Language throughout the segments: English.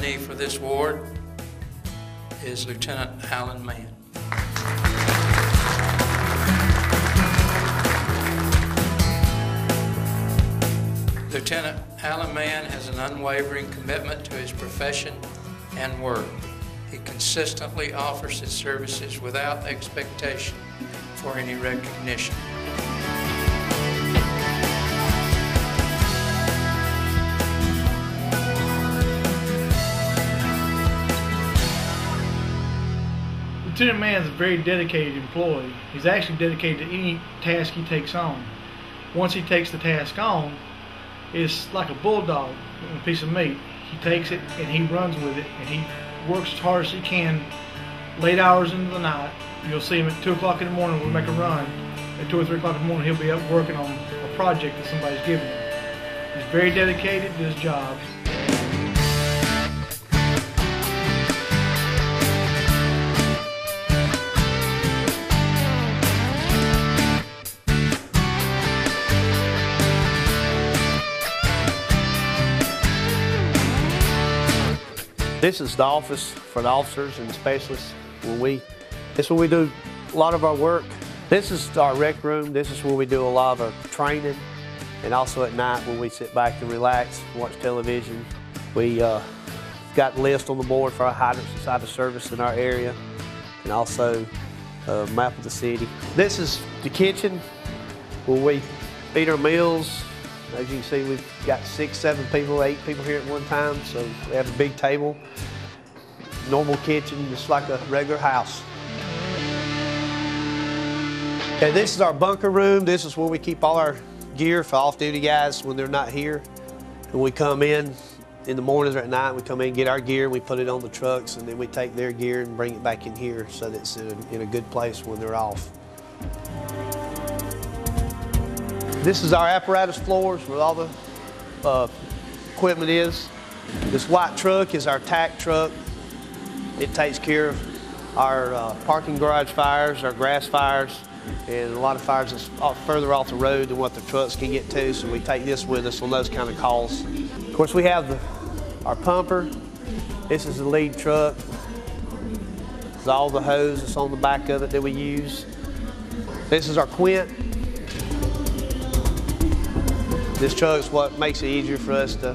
nominee for this award is Lieutenant Alan Mann. Lieutenant Alan Mann has an unwavering commitment to his profession and work. He consistently offers his services without expectation for any recognition. Lieutenant Mann is a very dedicated employee. He's actually dedicated to any task he takes on. Once he takes the task on, it's like a bulldog and a piece of meat. He takes it and he runs with it, and he works as hard as he can late hours into the night. You'll see him at 2 o'clock in the morning. We'll make a run. At 2 or 3 o'clock in the morning, he'll be up working on a project that somebody's given him. He's very dedicated to his job. This is the office for the officers and specialists. This is where we do a lot of our work. This is our rec room. This is where we do a lot of our training, and also at night when we sit back and relax, watch television. We got a list on the board for our hydrants inside the service in our area, and also a map of the city. This is the kitchen where we eat our meals. As you can see, we've got 6, 7 people, 8 people here at one time, so we have a big table. Normal kitchen, just like a regular house. Okay, this is our bunker room. This is where we keep all our gear for off-duty guys when they're not here. And we come in the mornings or at night, we come in and get our gear, we put it on the trucks, and then we take their gear and bring it back in here so that it's in a good place when they're off. This is our apparatus floors where all the equipment is. This white truck is our TAC truck. It takes care of our parking garage fires, our grass fires, and a lot of fires that's further off the road than what the trucks can get to, so we take this with us on those kind of calls. Of course, we have our pumper. This is the lead truck. There's all the hose that's on the back of it that we use. This is our quint. This truck is what makes it easier for us to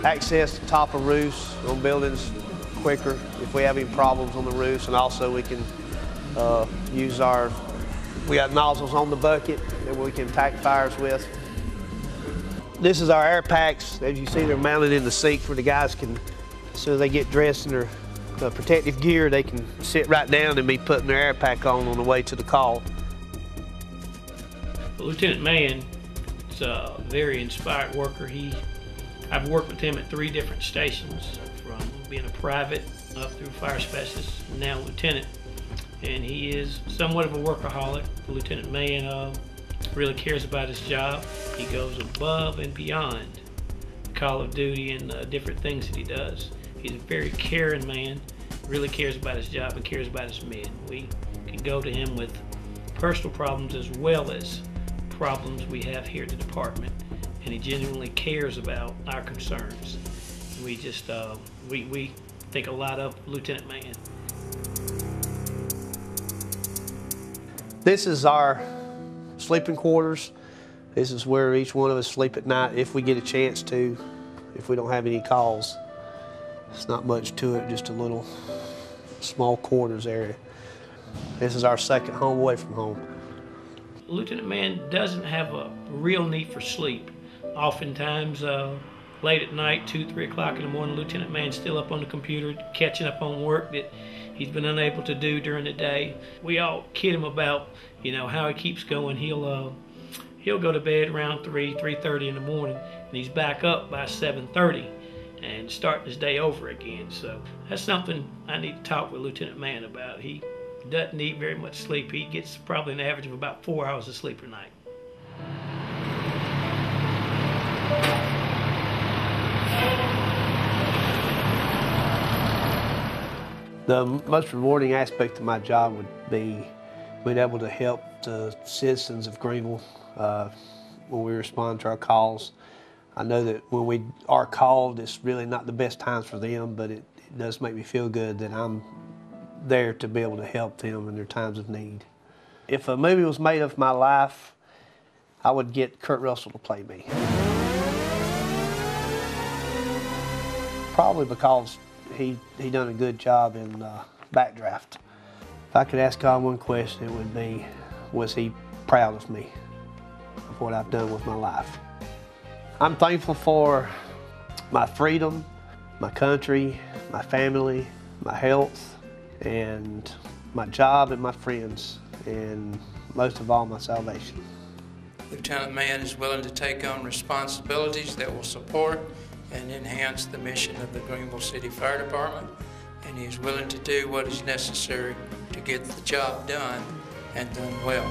access the top of roofs on buildings quicker if we have any problems on the roofs, and also we can use we got nozzles on the bucket that we can attack fires with. This is our air packs. As you see, they're mounted in the seat where the guys can, as soon as they get dressed in their protective gear, they can sit right down and be putting their air pack on the way to the call. Lieutenant Mann is a very inspired worker. I've worked with him at 3 different stations, from being a private up through fire specialist, and now lieutenant. And he is somewhat of a workaholic. Lieutenant Mann really cares about his job. He goes above and beyond Call of Duty and different things that he does. He's a very caring man, really cares about his job and cares about his men. We can go to him with personal problems as well as problems we have here at the department, and he genuinely cares about our concerns. We just we think a lot of Lieutenant Mann. This is our sleeping quarters. This is where each one of us sleep at night if we get a chance to, if we don't have any calls. It's not much to it, just a little small quarters area. This is our second home away from home. Lieutenant Mann doesn't have a real need for sleep. Oftentimes, late at night, 2, 3 o'clock in the morning, Lieutenant Mann's still up on the computer, catching up on work that he's been unable to do during the day. We all kid him about, how he keeps going. He'll go to bed around 3:30 in the morning, and he's back up by 7:30 and starting his day over again. So that's something I need to talk with Lieutenant Mann about. He doesn't need very much sleep. He gets probably an average of about 4 hours of sleep per night. The most rewarding aspect of my job would be being able to help the citizens of Greenville when we respond to our calls. I know that when we are called, it's really not the best times for them, but it does make me feel good that I'm there to be able to help them in their times of need. If a movie was made of my life, I would get Kurt Russell to play me. Probably because he done a good job in Backdraft. If I could ask God one question, it would be, was he proud of me, of what I've done with my life? I'm thankful for my freedom, my country, my family, my health, and my job and my friends, and most of all, my salvation. Lieutenant Mann is willing to take on responsibilities that will support and enhance the mission of the Greenville City Fire Department, and he is willing to do what is necessary to get the job done and done well.